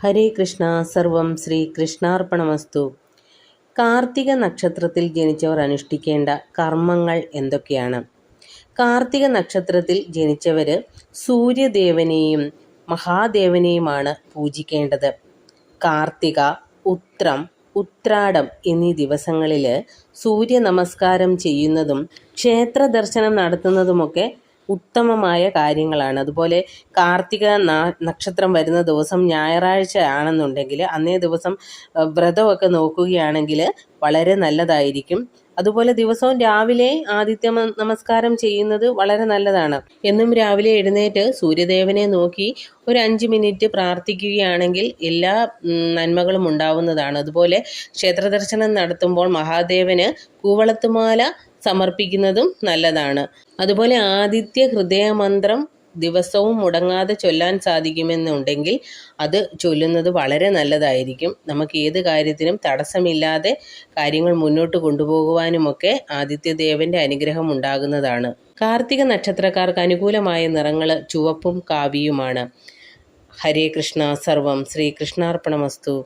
ഹരേ കൃഷ്ണ. സർവം ശ്രീ കൃഷ്ണാർപ്പണമസ്തു. കാർത്തിക നക്ഷത്രത്തിൽ ജനിച്ചവർ അനുഷ്ഠിക്കേണ്ട കർമ്മങ്ങൾ എന്തൊക്കെയാണ്? കാർത്തിക നക്ഷത്രത്തിൽ ജനിച്ചവർ സൂര്യദേവനെയും മഹാദേവനെയുമാണ് പൂജിക്കേണ്ടത്. കാർത്തിക, ഉത്രം, ഉത്രാടം എന്നീ ദിവസങ്ങളിൽ സൂര്യ നമസ്കാരം ചെയ്യുന്നതും ക്ഷേത്ര ദർശനം നടത്തുന്നതുമൊക്കെ ഉത്തമമായ കാര്യങ്ങളാണ്. അതുപോലെ കാർത്തിക നക്ഷത്രം വരുന്ന ദിവസം ഞായറാഴ്ച ആണെന്നുണ്ടെങ്കിൽ അന്നേ ദിവസം വ്രതമൊക്കെ നോക്കുകയാണെങ്കിൽ വളരെ നല്ലതായിരിക്കും. അതുപോലെ ദിവസവും രാവിലെ ആദിത്യ നമസ്കാരം ചെയ്യുന്നത് വളരെ നല്ലതാണ്. എന്നും രാവിലെ എഴുന്നേറ്റ് സൂര്യദേവനെ നോക്കി ഒരു 5 മിനിറ്റ് പ്രാർത്ഥിക്കുകയാണെങ്കിൽ എല്ലാ നന്മകളും ഉണ്ടാവുന്നതാണ്. അതുപോലെ ക്ഷേത്ര ദർശനം നടത്തുമ്പോൾ മഹാദേവന് കൂവളത്തുമാല സമർപ്പിക്കുന്നതും നല്ലതാണ്. അതുപോലെ ആദിത്യ ഹൃദയമന്ത്രം ദിവസവും മുടങ്ങാതെ ചൊല്ലാൻ സാധിക്കുമെന്നുണ്ടെങ്കിൽ അത് ചൊല്ലുന്നത് വളരെ നല്ലതായിരിക്കും. നമുക്ക് ഏത് കാര്യത്തിനും തടസ്സമില്ലാതെ കാര്യങ്ങൾ മുന്നോട്ട് കൊണ്ടുപോകുവാനുമൊക്കെ ആദിത്യദേവൻ്റെ അനുഗ്രഹം ഉണ്ടാകുന്നതാണ്. കാർത്തിക നക്ഷത്രക്കാർക്ക് അനുകൂലമായ നിറങ്ങൾ ചുവപ്പും കാവിയുമാണ്. ഹരേ കൃഷ്ണ. സർവം ശ്രീ കൃഷ്ണാർപ്പണമസ്തു.